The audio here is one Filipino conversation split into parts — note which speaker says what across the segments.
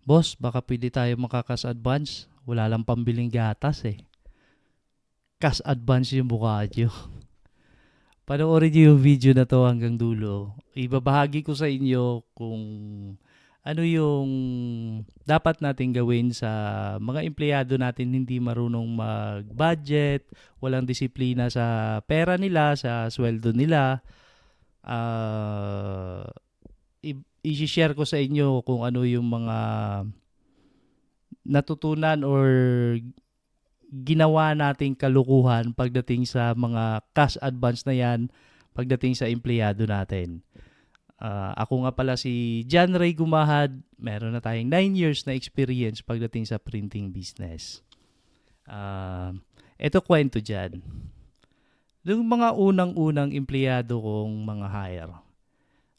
Speaker 1: Boss, baka pwede tayo makakas advance. Wala lang pambiling gatas eh. Cash advance yung bukadyo. Panoorin niyo yung video na to hanggang dulo. Ibabahagi ko sa inyo kung ano yung dapat natin gawin sa mga empleyado natin hindi marunong mag-budget, walang disiplina sa pera nila, sa sweldo nila. Ah, i-share ko sa inyo kung ano yung mga natutunan or ginawa nating kalukuhan pagdating sa mga cash advance na yan, pagdating sa empleyado natin. Ako nga pala si John Ray Gumahad. Meron na tayong 9 years na experience pagdating sa printing business. Ito kwento dyan. Yung mga unang-unang empleyado kong mga hire,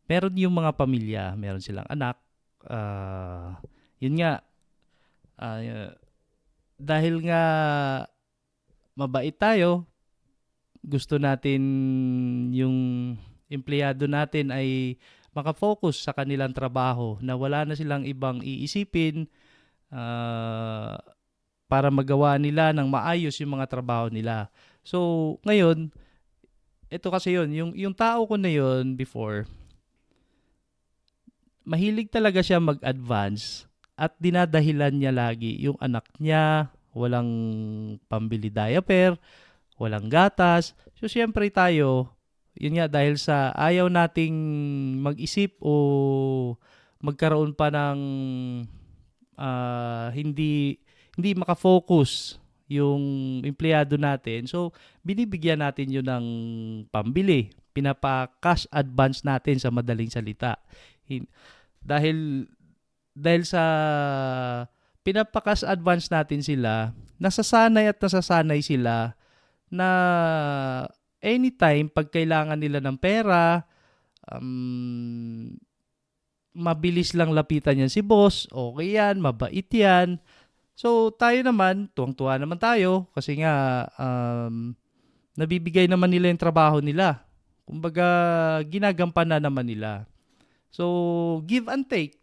Speaker 1: meron yung mga pamilya, meron silang anak. Yun nga, uh, dahil nga mabait tayo, gusto natin yung empleyado natin ay makafocus sa kanilang trabaho na wala na silang ibang iisipin ah, para magawa nila ng maayos yung mga trabaho nila. So, ngayon, ito kasi yun, yung tao ko na yun before, mahilig talaga siya mag-advance at dinadahilan niya lagi yung anak niya, walang pambili diaper, walang gatas. So, siyempre tayo, yun nga, dahil sa ayaw nating mag-isip o magkaroon pa ng hindi hindi makafocus yung empleyado natin. So, binibigyan natin yun ng pambili. Pinapa-cash advance natin sa madaling salita. Dahil dahil sa pinapakas advance natin sila, nasasanay sila na anytime pag kailangan nila ng pera, um, mabilis lang lapitan yan si boss, okay yan, mabait yan. So tayo naman, tuwang-tuwa naman tayo kasi nga nabibigay naman nila yung trabaho nila. Kumbaga, ginagampanan naman nila. So, give and take.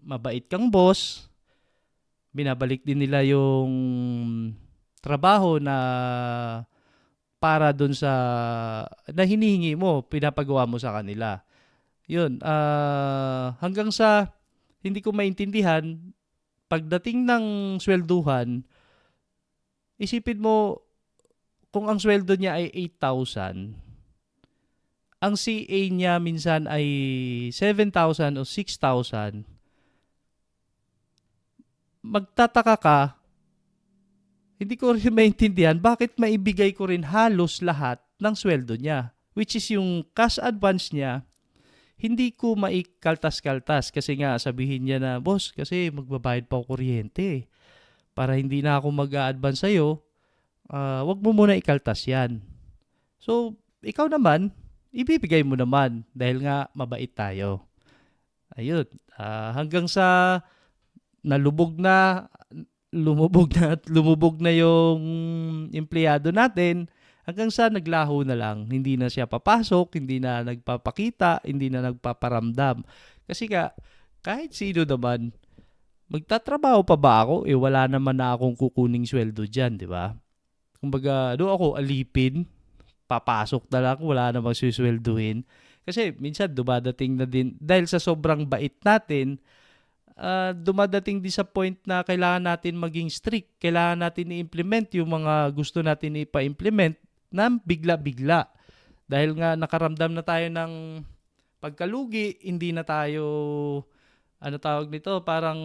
Speaker 1: Mabait kang boss, binabalik din nila yung trabaho na para dun sa na hinihingi mo, pinapagawa mo sa kanila. Yun, hanggang sa hindi ko maintindihan, pagdating ng swelduhan, isipin mo kung ang sweldo niya ay 8,000, ang CA niya minsan ay 7,000 o 6,000, magtataka ka, hindi ko rin maintindihan bakit maibigay ko rin halos lahat ng sweldo niya. Which is yung cash advance niya, hindi ko maikaltas-kaltas kasi nga sabihin niya na, boss, kasi magbabayad pa ako kuryente. Para hindi na ako mag-a-advance sa'yo, wag mo muna ikaltas yan. So, ikaw naman, ibibigay mo naman dahil nga mabait tayo. Ayun, hanggang sa nalubog na lumubog na yung empleyado natin hanggang sa naglaho na lang. Hindi na siya papasok, hindi na nagpapakita, hindi na nagpaparamdam. Kasi ka, kahit sino naman, magtatrabaho pa ba ako? Eh wala naman na akong kukuning sweldo dyan, di ba? Kumbaga, do ako alipin, papasok na lang, wala namang suswelduhin. Kasi minsan dumadating na din, dahil sa sobrang bait natin, dumadating din sa point na kailangan natin maging strict. Kailangan natin i-implement yung mga gusto natin ipa-implement na bigla-bigla. Dahil nga nakaramdam na tayo ng pagkalugi, hindi na tayo, ano tawag nito, parang,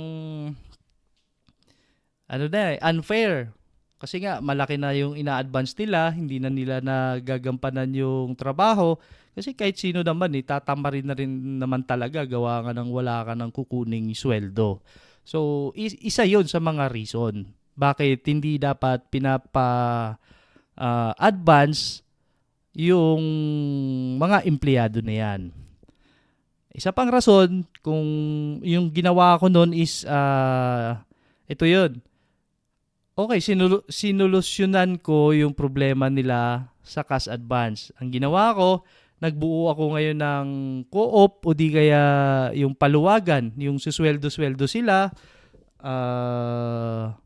Speaker 1: ano na unfair. Kasi nga, malaki na yung ina-advance nila, hindi na nila nagagampanan yung trabaho. Kasi kahit sino naman, tatamarin na rin naman talaga, gawa nga ng wala ka ng kukuning sweldo. So, isa yon sa mga reason. Bakit hindi dapat pinapa-advance yung mga empleyado na yan. Isa pang rason, kung yung ginawa ko noon is, ito yun, okay, sinolusyonan ko yung problema nila sa cash advance. Ang ginawa ko, nagbuo ako ngayon ng co-op o di kaya yung paluwagan, yung susweldo-sweldo sila,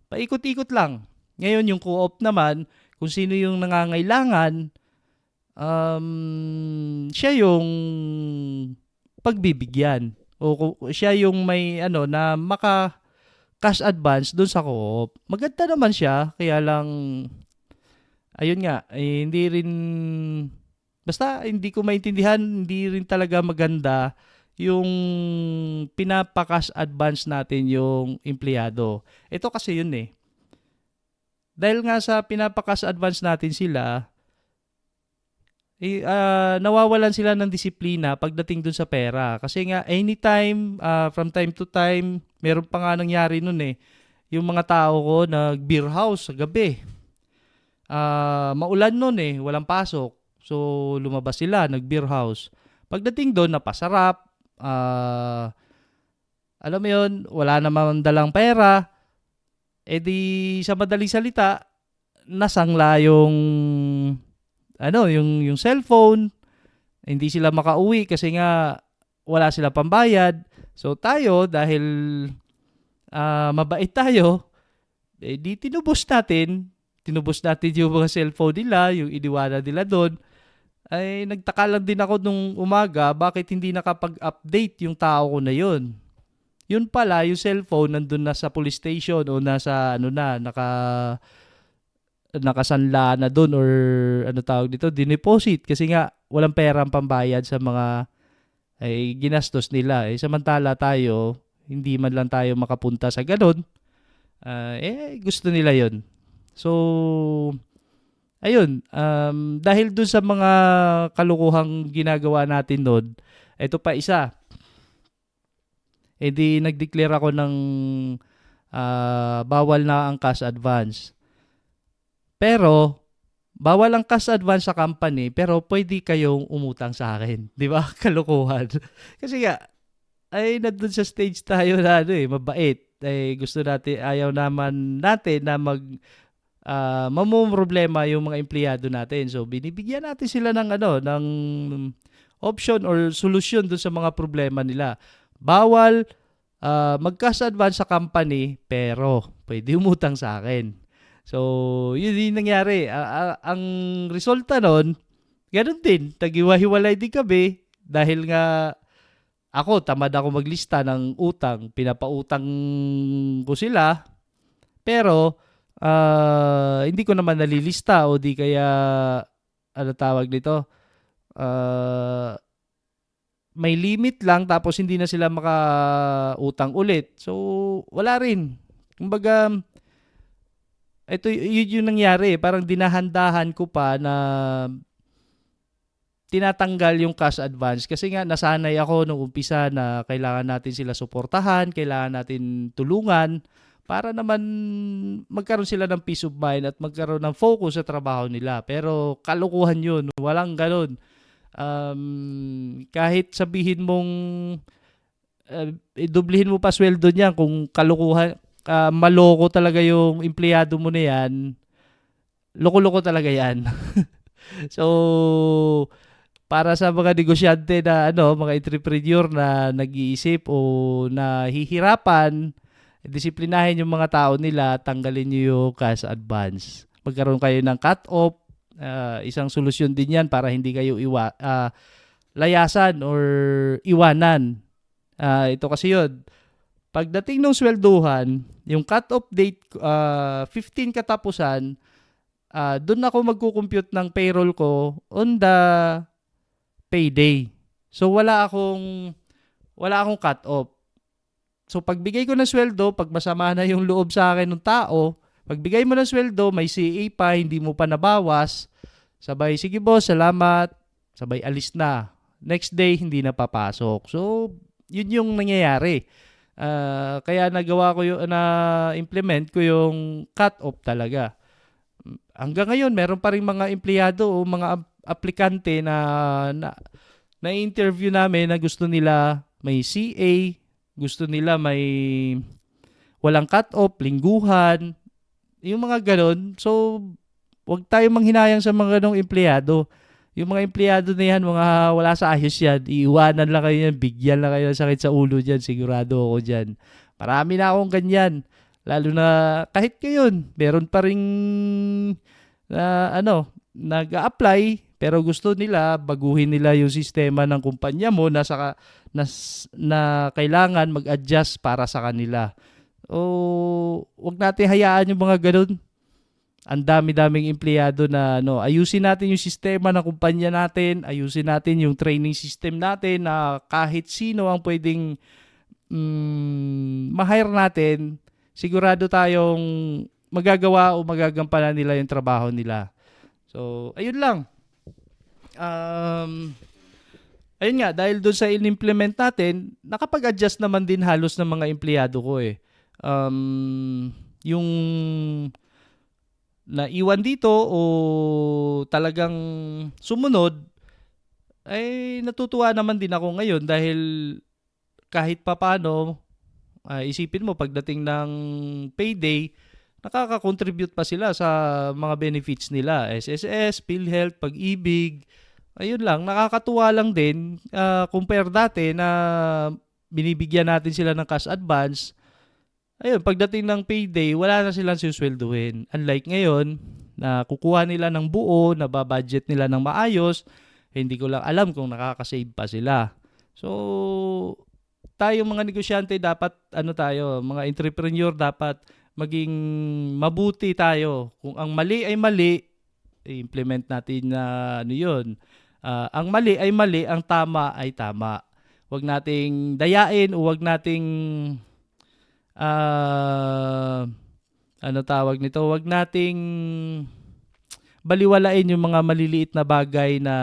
Speaker 1: paikot-ikot lang. Ngayon yung co-op naman, kung sino yung nangangailangan, siya yung pagbibigyan. O siya yung may ano na maka cash advance doon sa co-op. Maganda naman siya, kaya lang ayun nga, hindi rin basta hindi ko maintindihan, hindi rin talaga maganda yung pinapa-cash advance natin yung empleyado. Ito kasi yun eh. Dahil nga sa pinapa-cash advance natin sila, nawawalan sila ng disiplina pagdating dun sa pera. Kasi nga, anytime, from time to time, meron pa nga nangyari nun eh. Yung mga tao ko, nag-beer house sa gabi. Maulan nun eh, walang pasok. So, lumabas sila, nag-beer house. Pagdating doon, napasarap. Alam mo yun, wala namang dalang pera. E di, sa madaling salita, nasangla yung cellphone. Hindi sila makauwi kasi nga wala sila pambayad. So tayo, dahil mabait tayo, di tinubos natin yung mga cellphone nila, yung iniwanan nila doon. Ay nagtaka lang din ako nung umaga bakit hindi nakapag-update yung tao ko na yun. Yun pala, yung cellphone nandun na sa police station o nasa nakasanla na doon, or ano tawag dito, dineposit kasi nga walang perang pambayad sa mga ginastos nila. Samantala tayo, hindi man lang tayo makapunta sa ganun. Gusto nila yun. So, ayun, dahil doon sa mga kalukuhang ginagawa natin doon, ito pa isa, di nag-declare ako ng bawal na ang cash advance. Pero, bawal ang cash advance sa company, pero pwede kayong umutang sa akin. Di ba? Kalukuhan. Kasi nga, nandun sa stage tayo na mabait. Gusto natin, ayaw naman natin na mamumroblema yung mga empleyado natin. So, binibigyan natin sila ng option or solusyon dun sa mga problema nila. Bawal mag-cash advance sa company, pero pwede umutang sa akin. So, yun yung nangyari. Ang resulta nun, ganun din. Tagiwa-hiwalay din kami dahil nga tamad ako maglista ng utang. Pinapautang ko sila. Pero, hindi ko naman nalilista o di kaya, ano tawag nito, may limit lang tapos hindi na sila makautang ulit. So, wala rin. Kumbaga, yun yung nangyari. Parang dinahandahan ko pa na tinatanggal yung cash advance kasi nga nasanay ako nung umpisa na kailangan natin sila suportahan, kailangan natin tulungan para naman magkaroon sila ng peace of mind at magkaroon ng focus sa trabaho nila. Pero kalukuhan yun. Walang ganun. Kahit sabihin mong idublehin mo pa sweldo niya kung kalukuhan, maloko talaga yung empleyado mo na yan, loko-loko talaga yan. So, para sa mga negosyante na mga entrepreneur na nag-iisip o nahihirapan, disiplinahin yung mga tao nila, tanggalin niyo yung cash advance. Magkaroon kayo ng cut-off, isang solusyon din yan para hindi kayo layasan or iwanan. Ito kasi yun. Pagdating ng swelduhan, yung cut-off date, 15 katapusan, doon ako magkukompute ng payroll ko on the payday. So wala akong cut-off. So pagbigay ko ng sweldo, pag masama na yung loob sa akin ng tao, pagbigay mo ng sweldo, may CA pa, hindi mo pa nabawas, sabay, sige boss, salamat, sabay alis na. Next day, hindi na papasok. So, yun yung nangyayari. Kaya na-implement ko yung cut-off talaga. Hanggang ngayon, meron pa rin mga empleyado o mga aplikante na interview namin na gusto nila may CA, gusto nila may walang cut-off, lingguhan, yung mga ganon. So, wag tayo manghinayang sa mga ganong empleyado. Yung mga empleyado na yan, mga wala sa ayos yan, iiwanan lang kayo yan, bigyan lang kayo ng sakit sa ulo dyan, sigurado ako dyan. Marami na akong ganyan. Lalo na kahit ngayon, meron pa ring nag-a-apply pero gusto nila baguhin nila yung sistema ng kumpanya mo na, na kailangan mag-adjust para sa kanila. O wag natin hayaan yung mga ganun. Ang dami-daming empleyado na ayusin natin yung sistema ng kumpanya natin, ayusin natin yung training system natin na kahit sino ang pwedeng ma-hire natin, sigurado tayong magagawa o magagampanan nila yung trabaho nila. So, ayun lang. Ayun nga, dahil doon sa in-implement natin, nakapag-adjust naman din halos ng mga empleyado ko eh. Yung naiwan dito o talagang sumunod, ay natutuwa naman din ako ngayon dahil kahit papano, isipin mo pagdating ng payday, nakaka-contribute pa sila sa mga benefits nila. SSS, PhilHealth, Pag-ibig. Ayun lang, nakakatuwa lang din compare dati na binibigyan natin sila ng cash advance. Ayun, pagdating ng payday, wala na silang suswelduhin. Unlike ngayon, na kukuha nila ng buo, nababudget nila ng maayos, hindi ko lang alam kung nakakasave pa sila. So, tayo mga negosyante dapat, mga entrepreneur dapat maging mabuti tayo. Kung ang mali ay mali, i-implement natin na yun. Ang mali ay mali, ang tama ay tama. Huwag nating dayain o huwag nating huwag nating baliwalain yung mga maliliit na bagay na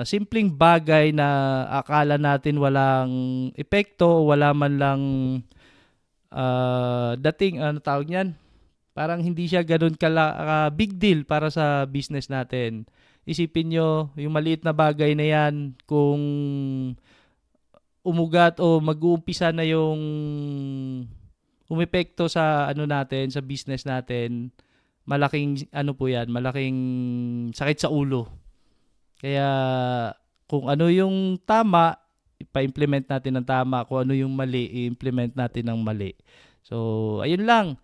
Speaker 1: simpleng bagay na akala natin walang epekto, wala man lang parang hindi siya ganun big deal para sa business natin. Isipin nyo, yung maliit na bagay na yan, kung umugat o mag-uumpisa na yung umepekto sa sa business natin, malaking malaking sakit sa ulo. Kaya kung ano yung tama, ipa-implement natin ng tama. Kung ano yung mali, i-implement natin ng mali. So, ayun lang.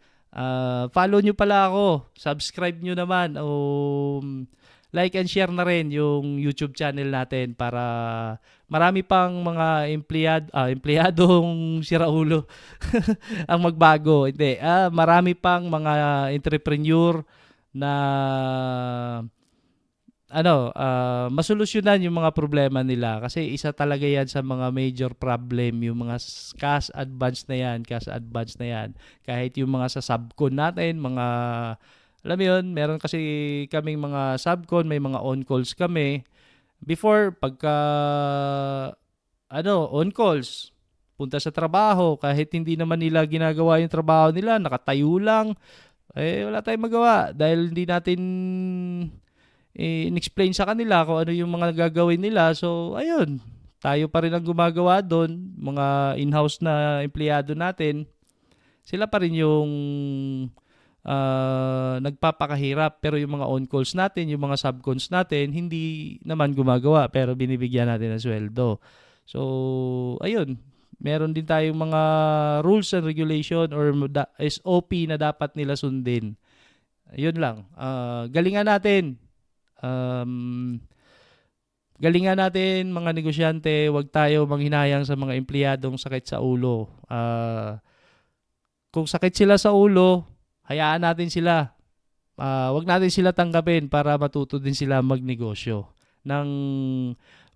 Speaker 1: Follow nyo pala ako. Subscribe nyo naman. Like and share na rin yung YouTube channel natin para marami pang mga empleyadong siraulo ang magbago. Hindi. Marami pang mga entrepreneur na masolusyonan yung mga problema nila kasi isa talaga yan sa mga major problem, yung mga cash advance na yan, kahit yung mga sa subcon natin, alam mo yun, meron kasi kaming mga subcon, may mga on calls kami before, pagka on calls, punta sa trabaho, kahit hindi naman nila ginagawa yung trabaho nila, nakatayo lang, wala tayong magawa dahil hindi natin in-explain sa kanila kung ano yung mga gagawin nila. So, ayun, tayo pa rin ang gumagawa doon. Mga in-house na empleyado natin, sila pa rin yung nagpapakahirap. Pero yung mga on-calls natin, yung mga sub-cons natin, hindi naman gumagawa pero binibigyan natin ng sweldo. So, ayun, meron din tayong mga rules and regulation or SOP na dapat nila sundin. Ayun lang. Galingan natin mga negosyante, wag tayo manghinayang sa mga empleyadong sakit sa ulo. Kung sakit sila sa ulo, hayaan natin sila. Wag natin sila tanggapin para matuto din sila magnegosyo. Nang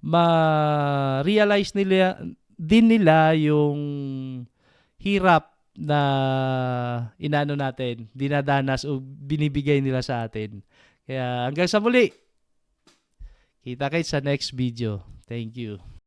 Speaker 1: ma-realize nila yung hirap na dinadanas o binibigay nila sa atin. Kaya hanggang sa muli. Kita kayo sa next video. Thank you.